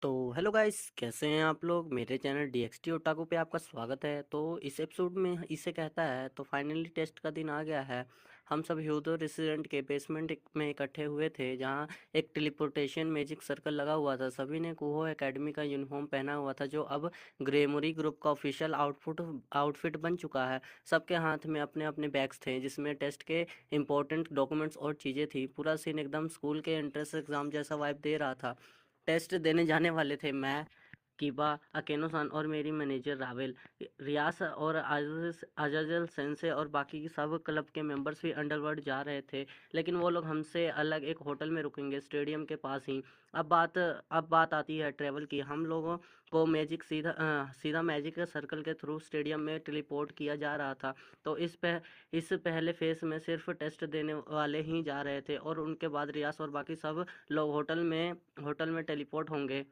तो hello guys, कैसे हैं आप लोग। मेरे चैनल डीएक्सटी ओटाकू पे आपका स्वागत है। तो इस एपिसोड में इसे कहता है तो फाइनली टेस्ट का दिन आ गया है। हम सब ह्यूदो रेसिडेंट के बेसमेंट में इकट्ठे हुए थे, जहां एक टेलीपोर्टेशन मैजिक सर्कल लगा हुआ था। सभी ने कुहो एकेडमी का यूनिफॉर्म पहना हुआ था, जो अब ग्रेमोरी ग्रुप का ऑफिशियल आउटफिट बन चुका है। सबके हाथ में अपने अपने बैग्स थे, जिसमें टेस्ट के इंपॉर्टेंट डॉक्यूमेंट्स और चीज़ें थी। पूरा सीन एकदम स्कूल के एंट्रेंस एग्जाम जैसा वाइब दे रहा था। टेस्ट देने जाने वाले थे मैं, किबा, अकेनो-सान और मेरी मैनेजर रावेल। रियास और अज़ाज़िल सेंसे और बाकी की सब क्लब के मेंबर्स भी अंडरवर्ल्ड जा रहे थे, लेकिन वो लोग हमसे अलग एक होटल में रुकेंगे, स्टेडियम के पास ही। अब बात आती है ट्रैवल की। हम लोगों को सीधा मैजिक सर्कल के थ्रू स्टेडियम में टेलीपोर्ट किया जा रहा था। तो इस पहले फेस में सिर्फ टेस्ट देने वाले ही जा रहे थे, और उनके बाद रियास और बाकी सब लोग होटल में टेलीपोर्ट होंगे।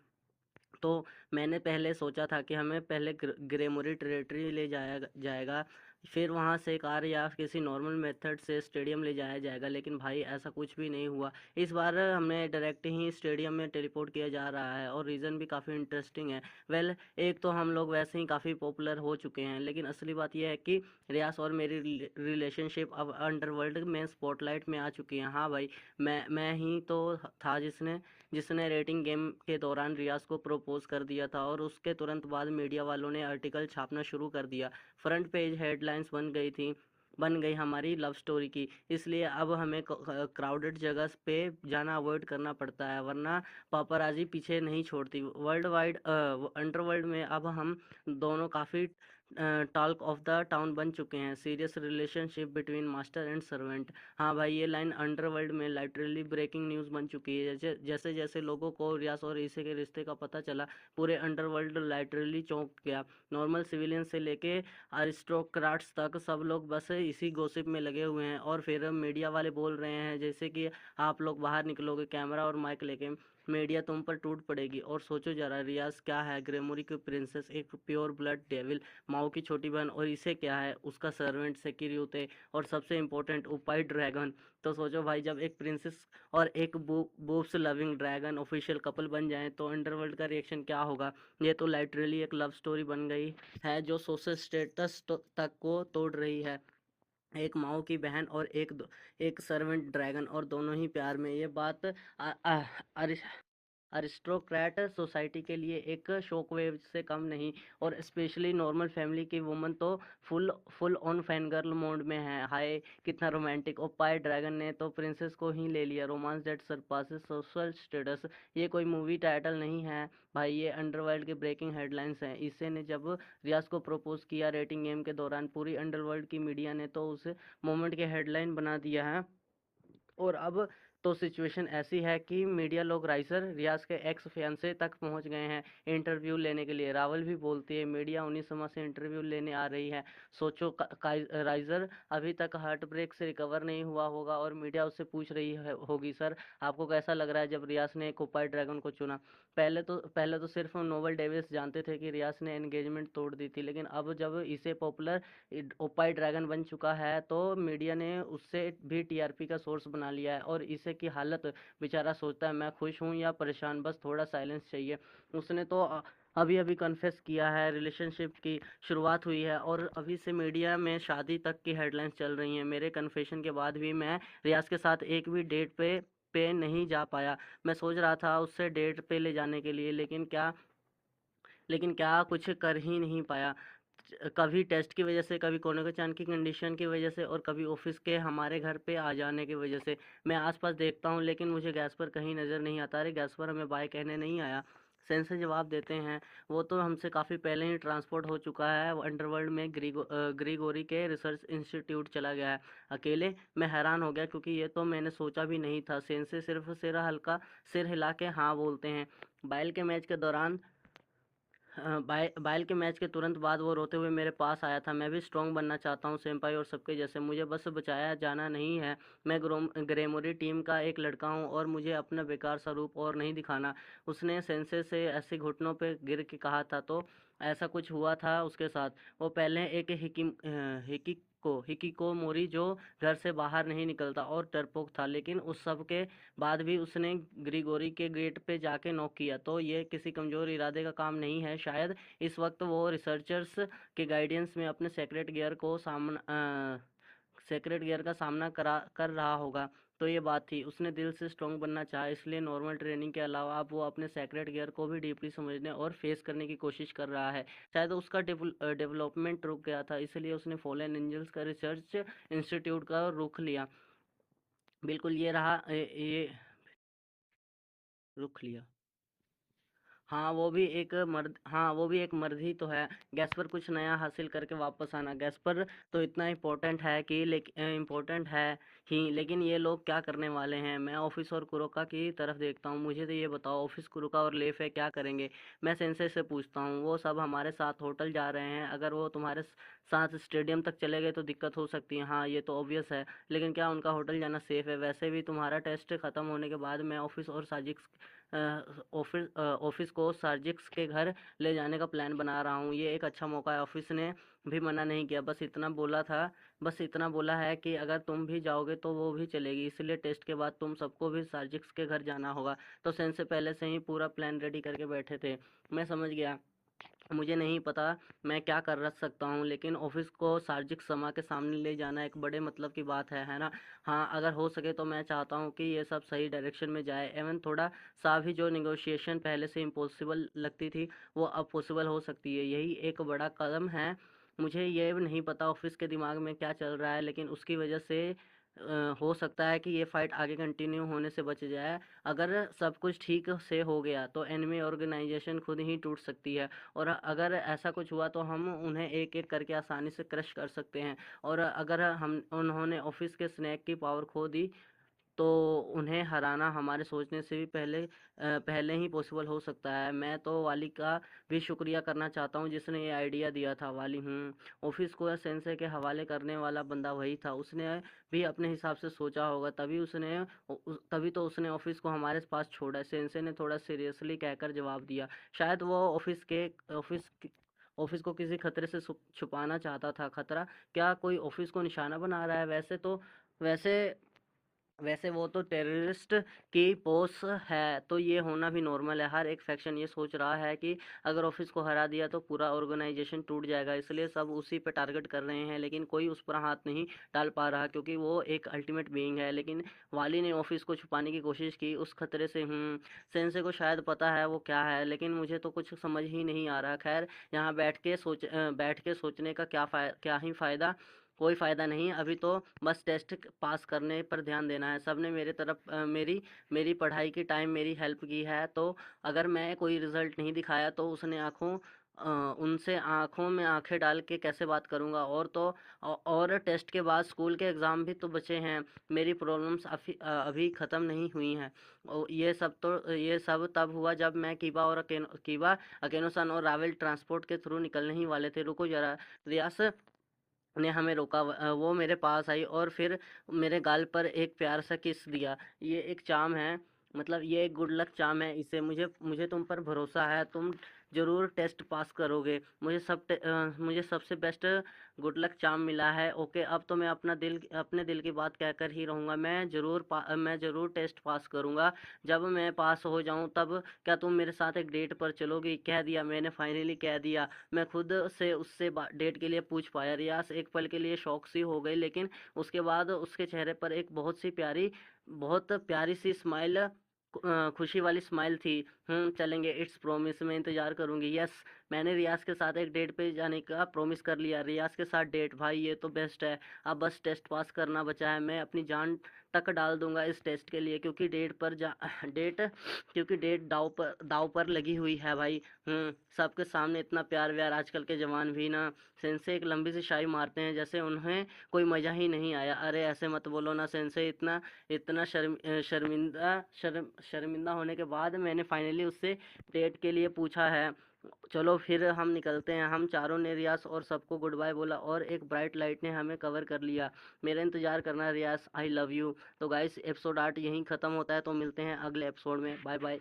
तो मैंने पहले सोचा था कि हमें पहले ग्रेमोरी टेरिटरी ले जाया जाएगा, फिर वहाँ से कार या किसी नॉर्मल मेथड से स्टेडियम ले जाया जाएगा, लेकिन भाई ऐसा कुछ भी नहीं हुआ। इस बार हमें डायरेक्ट ही स्टेडियम में टेलीपोर्ट किया जा रहा है, और रीज़न भी काफ़ी इंटरेस्टिंग है। वेल, एक तो हम लोग वैसे ही काफ़ी पॉपुलर हो चुके हैं, लेकिन असली बात यह है कि रियास और मेरी रिलेशनशिप अब अंडरवर्ल्ड में स्पॉटलाइट में आ चुकी है। हाँ भाई, मैं ही तो था जिसने रेटिंग गेम के दौरान रियाज को प्रपोज कर दिया था, और उसके तुरंत बाद मीडिया वालों ने आर्टिकल छापना शुरू कर दिया। फ्रंट पेज हेडलाइंस बन गई हमारी लव स्टोरी की। इसलिए अब हमें क्राउडेड जगह पे जाना अवॉइड करना पड़ता है, वरना पापराजी पीछे नहीं छोड़ती। वर्ल्ड वाइड अंडरवर्ल्ड में अब हम दोनों काफ़ी टॉक ऑफ द टाउन बन चुके हैं। Serious relationship between master and servant. हाँ भाई, ये लाइन अंडरवर्ल्ड में लिटरली ब्रेकिंग न्यूज़ बन चुकी है। जैसे जैसे जैसे लोगों को रियास और ईसे के रिश्ते का पता चला, पूरे अंडरवर्ल्ड लिटरली चौंक गया। नॉर्मल सिविलियन से लेके अरिस्टोक्राट्स तक सब लोग बस इसी गॉसिप में लगे हुए हैं। और फिर मीडिया वाले बोल रहे हैं जैसे कि आप लोग बाहर निकलोगे कैमरा और माइक लेके, मीडिया तुम पर टूट पड़ेगी। और सोचो जरा, रियाज क्या है, ग्रेमोरी की प्रिंसेस, एक प्योर ब्लड डेविल, माओ की छोटी बहन, और इसे क्या है, उसका सर्वेंट सेक्यूरिटी, और सबसे इम्पोर्टेंट उपाय ड्रैगन। तो सोचो भाई, जब एक प्रिंसेस और एक boobs loving dragon official couple बन जाएं, तो अंडरवर्ल्ड का रिएक्शन क्या होगा। ये तो लिटरली एक लव स्टोरी बन गई है, जो सोशल स्टेटस तक को तोड़ रही है। एक माओ की बहन और एक सर्वेंट ड्रैगन, और दोनों ही प्यार में। ये बात अरिस्टोक्रेट सोसाइटी के लिए एक शॉकवेव से कम नहीं, और स्पेशली नॉर्मल फैमिली की वुमन तो full full on fan girl mode में है। हाय, कितना रोमांटिक। और पाई ड्रैगन ने तो प्रिंसेस को ही ले लिया, romance that surpasses social status. ये कोई मूवी टाइटल नहीं है भाई, ये अंडरवर्ल्ड के ब्रेकिंग हेडलाइंस हैं। इसे ने जब रियाज को प्रपोज किया रेटिंग गेम के दौरान, पूरी अंडरवर्ल्ड की मीडिया ने तो उस मोमेंट के हेडलाइन बना दिया है। और अब तो सिचुएशन ऐसी है कि मीडिया लोग राइसर रियाज के एक्स फियांसे तक पहुंच गए हैं इंटरव्यू लेने के लिए। रावल भी बोलती है मीडिया उन्हीं समय से इंटरव्यू लेने आ रही है। सोचो, राइजर अभी तक हार्ट ब्रेक से रिकवर नहीं हुआ होगा, और मीडिया उससे पूछ रही होगी, सर आपको कैसा लग रहा है जब रियाज ने कोपाई ड्रैगन को चुना। पहले तो सिर्फ नोबल डेविस जानते थे कि रियाज ने एंगेजमेंट तोड़ दी थी, लेकिन अब जब इसे पॉपुलर ओपाई ड्रैगन बन चुका है, तो मीडिया ने उससे भी टीआरपी का सोर्स बना लिया है। और इसे की हालत, बेचारा सोचता है मैं खुश हूँ या परेशान, बस थोड़ा साइलेंस चाहिए। उसने तो अभी अभी कन्फेस किया है, रिलेशनशिप की शुरुआत हुई है, और अभी से मीडिया में शादी तक की हेडलाइंस चल रही हैं। मेरे कन्फेशन के बाद भी मैं रियाज के साथ एक भी डेट पे नहीं जा पाया। मैं सोच रहा था उससे डेट पे ले जाने के लिए, लेकिन क्या कुछ कर ही नहीं पाया। कभी टेस्ट की वजह से, कभी कोने चांद की कंडीशन की वजह से, और कभी ऑफिस के हमारे घर पे आ जाने की वजह से। मैं आसपास देखता हूँ, लेकिन मुझे गैस पर कहीं नज़र नहीं आता। अरे गैस पर हमें बाय कहने नहीं आया, सेंसे जवाब देते हैं। वो तो हमसे काफ़ी पहले ही ट्रांसपोर्ट हो चुका है, वो अंडरवर्ल्ड में ग्रीगोरी के रिसर्च इंस्टीट्यूट चला गया है अकेले। मैं हैरान हो गया, क्योंकि ये तो मैंने सोचा भी नहीं था। सेंसे सिर्फ सिर हिला के हाँ बोलते हैं। बाइल के मैच के दौरान बाइल के मैच के तुरंत बाद वो रोते हुए मेरे पास आया था। मैं भी स्ट्रांग बनना चाहता हूँ सेम्पाई और सबके जैसे, मुझे बस बचाया जाना नहीं है। मैं ग्रेमोरी टीम का एक लड़का हूँ, और मुझे अपना बेकार सा रूप और नहीं दिखाना। उसने सेंसे से ऐसे घुटनों पे गिर के कहा था। तो ऐसा कुछ हुआ था उसके साथ। वो पहले एक हिकिकोमोरी जो घर से बाहर नहीं निकलता और डरपोक था, लेकिन उस सब के बाद भी उसने ग्रिगोरी के गेट पे जाके नॉक किया। तो ये किसी कमज़ोर इरादे का काम नहीं है। शायद इस वक्त वो रिसर्चर्स के गाइडेंस में अपने सेक्रेट गियर का सामना कर रहा होगा। तो ये बात थी, उसने दिल से स्ट्रांग बनना चाहा, इसलिए नॉर्मल ट्रेनिंग के अलावा अब वो अपने सेक्रेट गियर को भी डीपली समझने और फेस करने की कोशिश कर रहा है। शायद उसका डेवलपमेंट रुक गया था, इसलिए उसने फॉलन एंजल्स का रिसर्च इंस्टीट्यूट का रुख लिया। बिल्कुल ये रहा, ये रुख लिया। हाँ, वो भी एक मर्द ही तो है। गैस्पर कुछ नया हासिल करके वापस आना। गैस्पर तो इतना इम्पोर्टेंट है कि इम्पोर्टेंट है ही, लेकिन ये लोग क्या करने वाले हैं? मैं ऑफिस और कुरोका की तरफ देखता हूँ। मुझे तो ये बताओ, ऑफिस, कुरोका और लेफे क्या करेंगे? मैं सेंसे से पूछता हूँ। वो सब हमारे साथ होटल जा रहे हैं। अगर वो तुम्हारे साथ स्टेडियम तक चले गए तो दिक्कत हो सकती है। हाँ, ये तो ऑब्वियस है, लेकिन क्या उनका होटल जाना सेफ है? वैसे भी तुम्हारा टेस्ट खत्म होने के बाद मैं ऑफिस को सार्जिक्स के घर ले जाने का प्लान बना रहा हूँ। ये एक अच्छा मौका है। ऑफिस ने भी मना नहीं किया, बस इतना बोला है कि अगर तुम भी जाओगे तो वो भी चलेगी, इसलिए टेस्ट के बाद तुम सबको भी सार्जिक्स के घर जाना होगा। तो सेंसे पहले से ही पूरा प्लान रेडी करके बैठे थे। मैं समझ गया। मुझे नहीं पता मैं क्या कर रख सकता हूँ, लेकिन ऑफिस को सार्वजनिक समा के सामने ले जाना एक बड़े मतलब की बात है ना? हाँ, अगर हो सके तो मैं चाहता हूँ कि ये सब सही डायरेक्शन में जाए। एवं थोड़ा सा भी जो निगोशिएशन पहले से इम्पॉसिबल लगती थी, वो अब पॉसिबल हो सकती है। यही एक बड़ा कदम है। मुझे ये नहीं पता ऑफिस के दिमाग में क्या चल रहा है, लेकिन उसकी वजह से हो सकता है कि ये फाइट आगे कंटिन्यू होने से बच जाए। अगर सब कुछ ठीक से हो गया तो एनिमी ऑर्गेनाइजेशन खुद ही टूट सकती है, और अगर ऐसा कुछ हुआ तो हम उन्हें एक एक करके आसानी से क्रश कर सकते हैं। और अगर हम उन्होंने ऑफिस के स्नैक की पावर खो दी तो उन्हें हराना हमारे सोचने से भी पहले ही पॉसिबल हो सकता है। मैं तो वाली का भी शुक्रिया करना चाहता हूँ जिसने ये आइडिया दिया था। वाली, ऑफिस को सेंसे के हवाले करने वाला बंदा वही था। उसने भी अपने हिसाब से सोचा होगा, तभी तो उसने ऑफिस को हमारे पास छोड़ा। सेंसे ने थोड़ा सीरियसली कहकर जवाब दिया। शायद वो ऑफिस को किसी खतरे से छुपाना चाहता था। खतरा? क्या कोई ऑफिस को निशाना बना रहा है? वैसे वैसे वो तो टेररिस्ट की पोस है, तो ये होना भी नॉर्मल है। हर एक फैक्शन ये सोच रहा है कि अगर ऑफिस को हरा दिया तो पूरा ऑर्गेनाइजेशन टूट जाएगा, इसलिए सब उसी पे टारगेट कर रहे हैं। लेकिन कोई उस पर हाथ नहीं डाल पा रहा, क्योंकि वो एक अल्टीमेट बीइंग है। लेकिन वाली ने ऑफिस को छुपाने की कोशिश की उस खतरे से। सेंसे को शायद पता है वो क्या है, लेकिन मुझे तो कुछ समझ ही नहीं आ रहा। खैर, यहाँ बैठ के सोचने का क्या ही फ़ायदा? कोई फ़ायदा नहीं। अभी तो बस टेस्ट पास करने पर ध्यान देना है। सबने मेरी पढ़ाई की टाइम मेरी हेल्प की है, तो अगर मैं कोई रिजल्ट नहीं दिखाया तो उनसे आंखों में आंखें डाल के कैसे बात करूंगा? और टेस्ट के बाद स्कूल के एग्ज़ाम भी तो बचे हैं। मेरी प्रॉब्लम्स अभी ख़त्म नहीं हुई हैं। ये सब तब हुआ जब मैं कीबा अकेनो और रावेल ट्रांसपोर्ट के थ्रू निकलने ही वाले थे। रुको ज़रा। रियास ने हमें रोका। वो मेरे पास आई और फिर मेरे गाल पर एक प्यार सा किस दिया। ये एक चाम है, मतलब ये एक गुड लक चाम है। इसे मुझे तुम पर भरोसा है। तुम ज़रूर टेस्ट पास करोगे। मुझे सबसे बेस्ट गुड लक चाम मिला है। ओके, अब तो मैं अपने दिल की बात कहकर ही रहूँगा। मैं ज़रूर टेस्ट पास करूँगा। जब मैं पास हो जाऊँ तब क्या तुम मेरे साथ एक डेट पर चलोगी? कह दिया मैंने, फाइनली कह दिया। मैं खुद से उससे डेट के लिए पूछ पाया। रियास एक पल के लिए शौक सी हो गई, लेकिन उसके बाद उसके चेहरे पर एक बहुत प्यारी सी स्माइल, खुशी वाली स्माइल थी। चलेंगे, इट्स प्रॉमिस। मैं इंतज़ार करूंगी। यस, मैंने रियाज के साथ एक डेट पे जाने का प्रॉमिस कर लिया। रियाज के साथ डेट, भाई ये तो बेस्ट है। अब बस टेस्ट पास करना बचा है। मैं अपनी जान तक डाल दूंगा इस टेस्ट के लिए, डेट क्योंकि डेट दाव पर लगी हुई है भाई। सबके सामने इतना प्यार व्यार, आजकल के जवान भी ना। सेंसे एक लंबी सी शाई मारते हैं जैसे उन्हें कोई मजा ही नहीं आया। अरे ऐसे मत बोलो ना सेंसे। इतना शर्मिंदा होने के बाद मैंने फाइनली उससे डेट के लिए पूछा है। चलो फिर हम निकलते हैं। हम चारों ने रियास और सबको गुड बाय बोला और एक ब्राइट लाइट ने हमें कवर कर लिया। मेरा इंतजार करना रियास, आई लव यू। तो गाइस, एपिसोड 8 यहीं ख़त्म होता है। तो मिलते हैं अगले एपिसोड में। Bye bye.